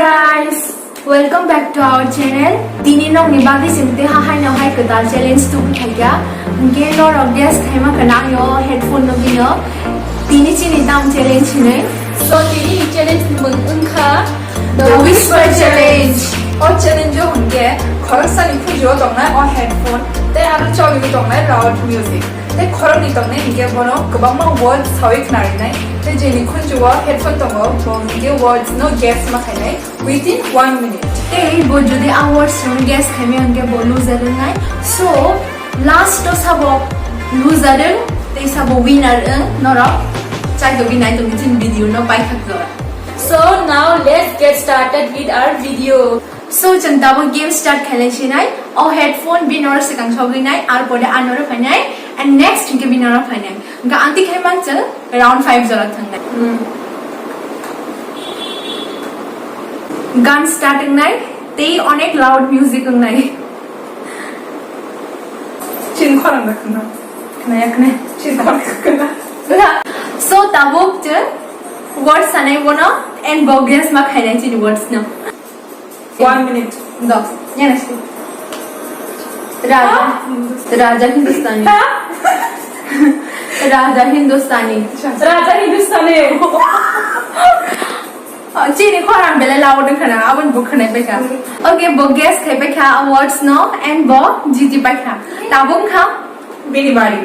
guys, welcome back to our channel. Tini nong ni bagi simte ha hai na hai kada challenge tu thaya. Nge no ro guest thema kana yo headphone no bino. Tini chini dam challenge ne. So tini challenge mung unka The whisper challenge. और challenge जो होंगे खरक सा निकल जो तो ना और headphone ते आरो चौबी तो ना लाउड म्यूजिक ते खरक नि तो ना इनके बनो कबां मा वर्ड सॉरी खनारी ना ते जे निखुन जो हेडफोन तो वो इनके वर्ड्स नो गेस मा खाने within 1 minute Te bo jodi hours no guest theme ange bo loser nai. So last to sabo loser te sabo winner no ro. Chai to winner to tin video no pai khak. So now let's get started with our video. So chanta bo game start khele chinai or headphone binor sekang chogi nai ar pore anor phanai and next ke binor phanai ga anti khaimang chal round 5 jara thangnai gun starting nai te onek loud music nai chin खरक रखना khnaya chin खरक रखना so tabok ch words sanai bono and bogus ma khainai chin words no 1 minute दो ये नस्ती Raja Hindustani Raja Hindustani Raja Hindustani. चीनी खोरान बेले loud खना अपन book खने पे का ओके बोगेस खे पे खा अवार्ड्स नो एंड बो जीती पे खा ताबुम खा बिनी बारी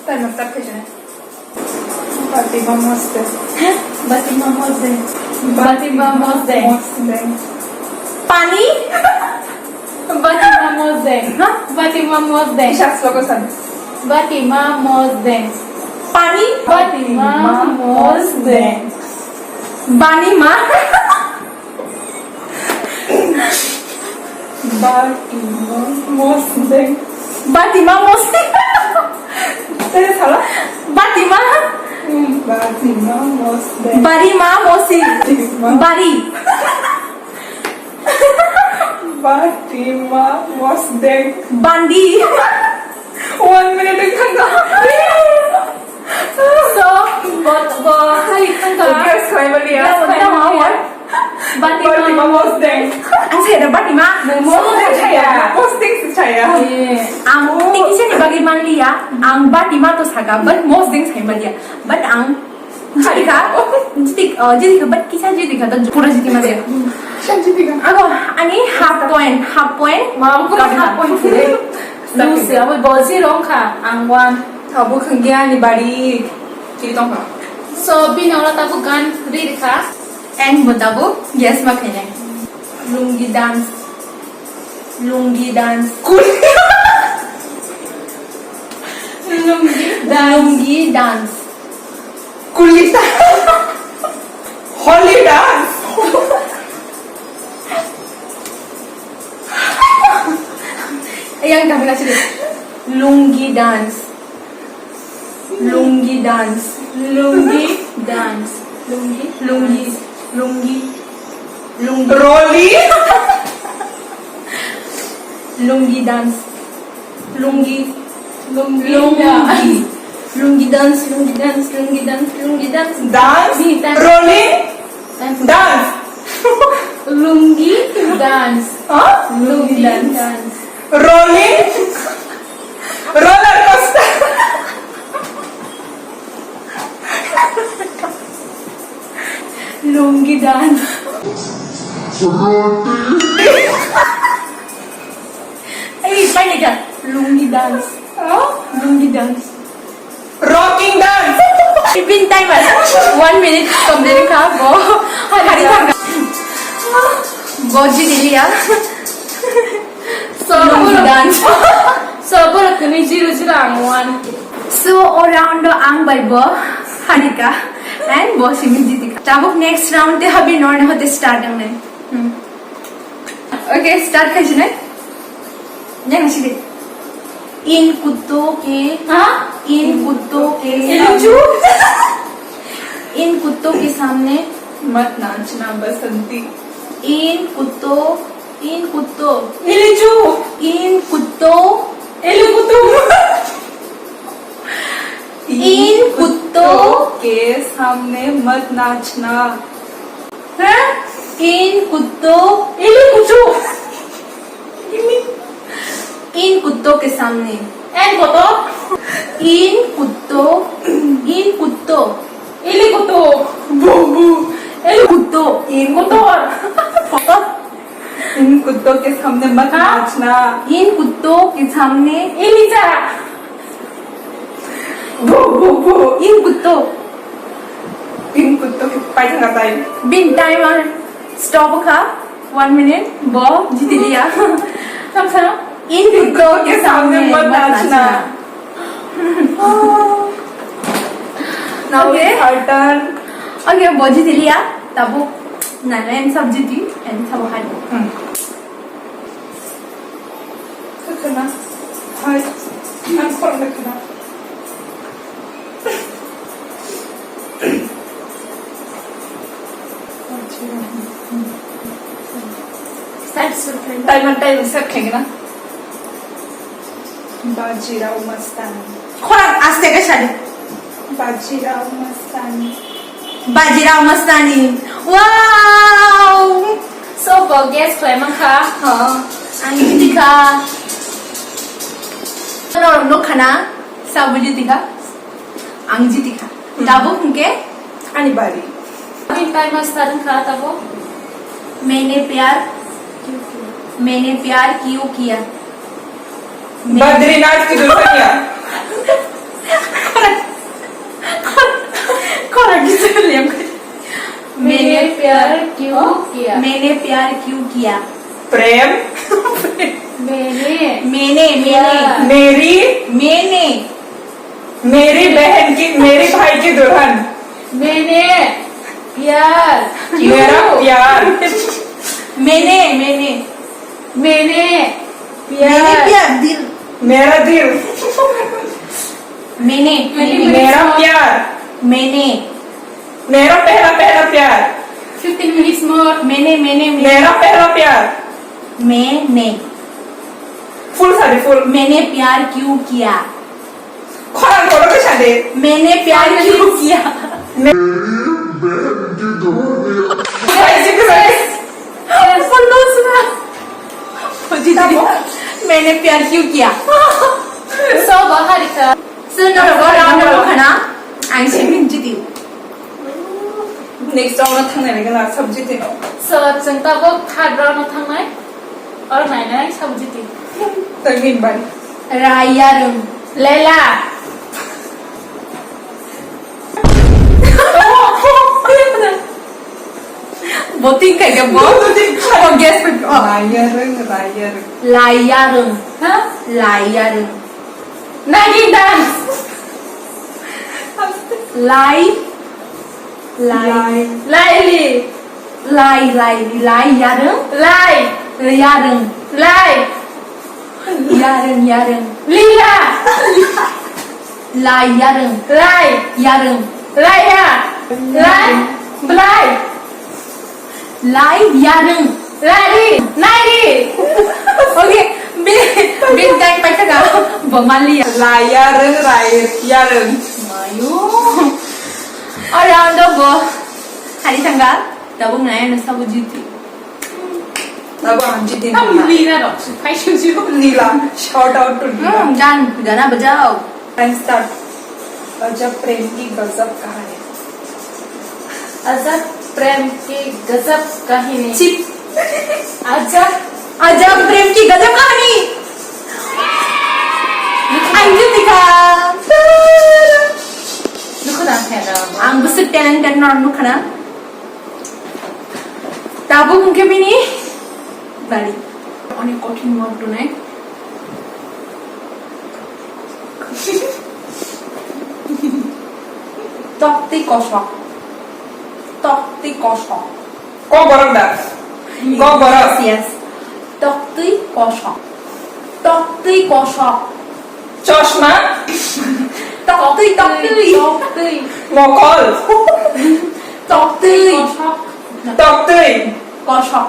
टाइम स्टार्ट कीजिए Fatima Mosde Fatima Mosde. Fatima Mosde. पानी Fatima Mosde. हाँ Fatima Mosde. शख्स लोगों सन Fatima Mosde. पानी Fatima Mosde. बानी माँ Fatima Mosde बातिमा मोसी तेरे साला बातिमा Fatima Mosde बारीमा मोसी बारी Fatima Mosde बांदी 1 minute खंगा So bo hai tangka. Guess kau yang beli ya Fatima Mosde Ang बातिमा Mosde saya Mosde saya ang tingisi ni bagi manlia ang batima to saga but most things hai malia but ang jadi ka but kisah jadi ka to pura jadi malia ago ani half point Mau ko half point sila. Lucy, ako bozi rong ka ang one. Tabu kenggian di bari jadi tong kah So binawala tapo gan read ka. and बताबो yes ma khane lungi dance Lungi dance. Kulita Holy dance yang kami kasih deh lungi dance Lungi dance. Lungi dance. Lungi. Rolly lungi dance lungi Dance. dance rolling dance Lungi dance. huh Lungi dance. rolling roller coaster lungi dance panik ka lungi dance huh? lungi dance rocking dance Ipin time 1 minute complete ka bo hari ka boji dilia So lungi dance So pura kuni zero ang one. so around ang by bo hari ka and bo simi jiti ka tabuk next round te habi nor ne hote start ang nai okay start kaji nai yang sih in kuto ke Lucu. इन कुत्तों के सामने मत नाचना बसंती इन कुत्तों Lucu. इन कुत्तों Lucu सामने मत नाचना हैं? इन कुत्तों इन कुत्तों के सामने En koto. इन कुत्तों Ili koto. इन कुत्तों Kotor. इन कुत्तों के सामने मत हाँ? नाचना इन कुत्तों के सामने Ili ja. भू भू भू इन कुत्तों इन कुत्तों के पाई थंगा ताई बिन टाइम और स्टॉप का 1 मिनट बॉ जीत लिया Samsara. इन कुत्तों के सामने मत नाचना now Okay. It's her turn okay बॉ जीत लिया तब नाइन सब जीती एंड सब हार रखना हाय आंसर रखना Start surprise. टाइम से रखेंगे ना बाजीराव मस्तानी खोराक आस्ते का शादी बाजीराव मस्तानी बाजीराव मस्तानी वाव So for guess claimant ka. हाँ Angelica no खाना सब जीतिका Angelica तब उनके अनिबारी Abin time start ka tabo. मैंने प्यार क्यों किया बद्रीनाथ की दुल्हनिया मैंने प्यार क्यों किया? मैंने प्यार क्यों किया प्रेम मैंने मैंने मेरी मैंने मेरी भाई की दुल्हन मैंने प्यार क्यों? मेरा प्यार मैंने प्यार दिल मेरा दिल मैंने मेरा प्यार मेरा पहला प्यार 15 minutes more. मैंने मेरा पहला प्यार फुल मैंने प्यार क्यों किया खोला बोलो के शादी मैंने प्यार क्यों किया मैंने प्यार क्यों किया So baharika. सुनो राउंड खाना आंसर जीती नेक्स्ट राउंड थांनाय नंला सब्जी दिनो So जों tabo third round आव थांनाय और नायनाय सबजिति. तगइन बारी रायारुं Lela. voting kayak apa oh guess रायरंग Huh? layarung Naging dance. Lai Laili. yarung Lai. yarung Lai. yarung Lila. Lai yarung Lai. yarung Laya. Lai. Blai. Lai yarung Lali. Naili. okay bin time pa ka bamali रायरंग mayu around the go hari tangga tabung na yan sa bujiti अब हम जीते Am Lina dong. Supaya suju. Neela short out to Neela dan gana bajao time start Ajab Prem की गजब कहानी Azab prem ki gazab kahini. chip Azab. ajab prem ki gajab kahani Angelica Duko na kaya ang busuk tenang dan normal kana tabu mungkin ini balik অনেক কঠিন মন্ত্র নাই তক্তি কষক को बरंदा को बरस yes তক্তি কষক चश्मा তক্তি मोकल তক্তি तख्ती কষক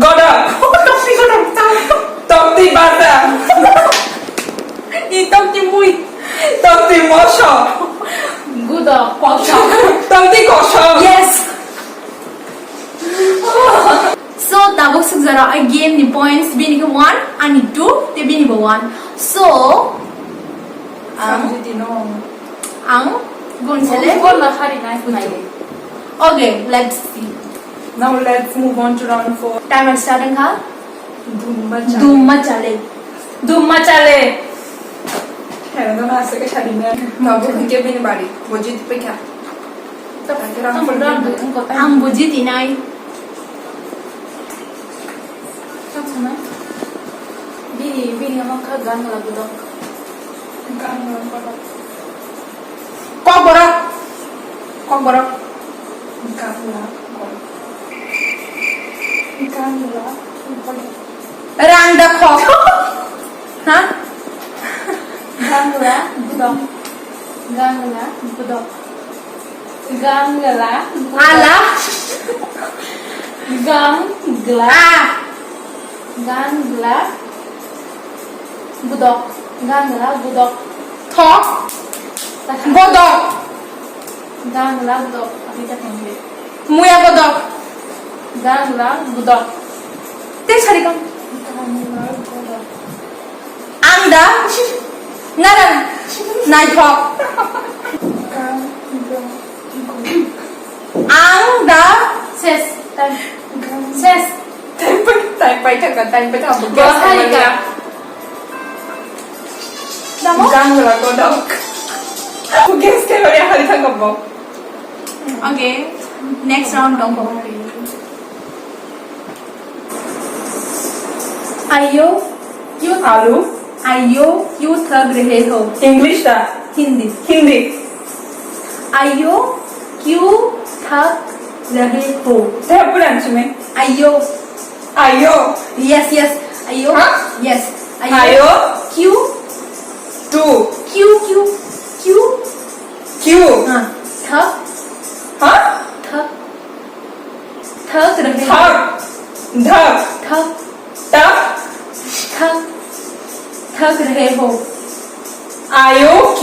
गडक तख्ती बाटा 이 떡지 무이 तख्ती मशक Gudok. Tamti kosham. Yes. So tabuk sukjara again the points bini ko 1 and 2 te bini bo 1. So Samjitino. ang gun chale. Gol na hari na hinay. Okay, let's see. Now let's move on to round 4. Timer starting ka. Dhumma Dhumma chale. Dumma chale. Kaya na nasa ka siya din yan. Bago hindi bini bari. Bojit pa kya. Ang mudah ang kota. Ang bujit inay. Sana. Bini ang kagan na gudok. Kok borok. Kok borok. Rang da kok. Huh? Gangla gudok. Gangla gudok. Gangla. Ala. Gangla. Ah. Gangla. Gudok. Gangla gudok. Thok. Godok. Gangla gudok. Abi tak nanti. Muya godok. Gangla gudok. Te chari kam. Gangla gudok. Angda. Naran. Nai thok. Angda. Ses. Tan. Ses. Tay pa ita ka. Tay pa ita ka. Bahari ka. Damo? Gangla godok. Guess ke bari hari thang gabo. Okay. Next round dong ko. आइयो You alu. आइयो क्यों थक रहे हो English da. Hindi Hindi. आइयो क्यों थक रहे हो Te bulan chime. आइयो Ayo. यस यस आइयो हाँ? Yes Ayo. क्यों Tu. क्यों क्यों क्यों Q. हाँ थक Huh? थक थक रहे हो Thak. Dhak. थक Tak. थक थक रहे हो Ayo. Q.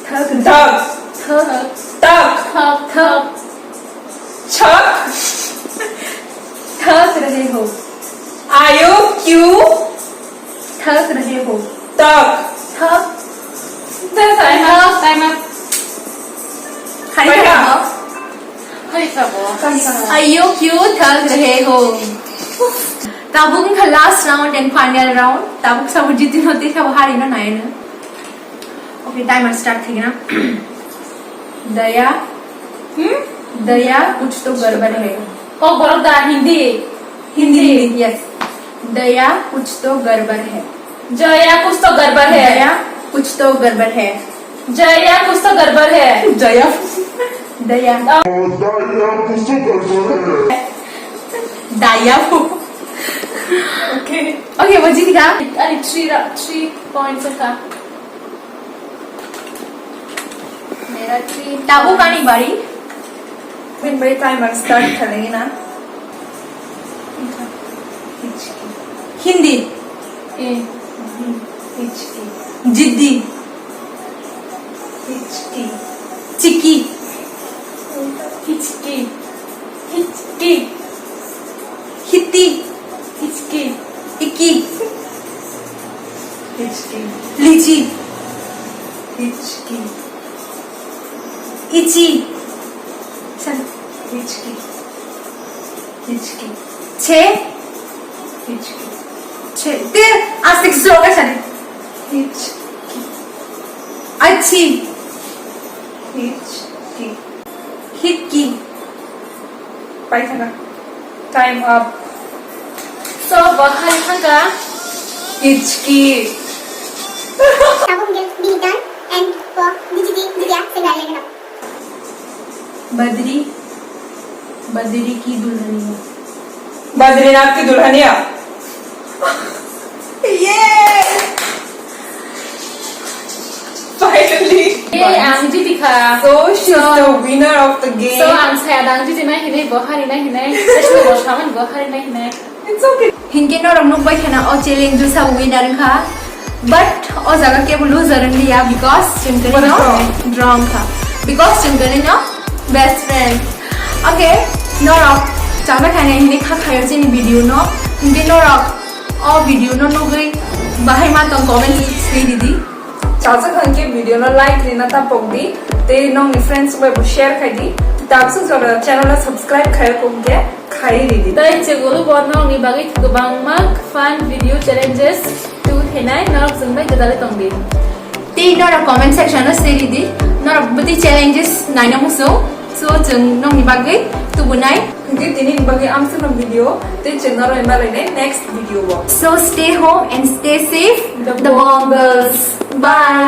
थक Dhak. थक Tak. Thak. थक Chak. थक रहे हो Ayo. Q. थक रहे हो Tak. थक Time up. Time up. हरी Baik, का Kak. Hari ka bo. आइयो क्यों थक रहे हो ताबुक का last round and final round Tabuk सब जितने होते थे वो हारी ना नाइन ओके टाइमर स्टार्ट थी ना दया दया कुछ तो गड़बड़ है Oh, borok da Hindi. Hindi yes Daya कुछ तो गड़बड़ है Jaya कुछ तो गड़बड़ है. दया कुछ तो गड़बड़ है Jaya कुछ तो गड़बड़ है. दया दया दया Okay. ओके वो जीत गया Ari 3 points का. मेरा 3. ताबुक आनी बारी Bin bhai timer start करेंगे ना. हिंदी Hichki. जिद्दी Hichki. चिक्की Hichki. Hichki. हित्ती Hichki. इक्की Hichki. लीची Hichki. इची चल Hichki. Hichki. छे Hichki. छे तेर आज तक स्लो का चले Hichki. अच्छी Hichki. हिटकी Baik ना. Time up. So, bahari ka. Hichki. Tabung will be done and for Dijiti, Divya, Singaland. बदरी बदरी की दुल्हनिया बद्रीनाथ की Dulhania. Yeah. Finally. Eh, ang jiti ka. So she's the winner of the game. So, ang saya ang jiti na hinay, bahari na hinay. Kasi bahari bahari na hinay. It's okay. हिंगे नो रमनुक बाय खेना ओ challenge जो सा winner का but o jaga ke loser liya because chimkani no drum tha because chimkani no best friend. Okay, norok chama khane hini kha khayo chini video no hini norok o video no no gai bahai ma tong comment sei didi चाचा खान के video ना like लेना ता पोक दी ते नोंग नि friends को share खाई दी ताबसो जरा चैनल ला सब्सक्राइब खाय को के खाई दी Dai chegulu bonong ni bagi gobang mak fun video challenges tu thenai norok jingbai gadale tongbi. te norok comment section no sei didi norok bati challenges naina muso so jeng nong ni bagai tu bunai ये दिनिन बगे आमसे ना video ते channel ला इमाले next video वो so stay home and stay safe the bomb girls bye.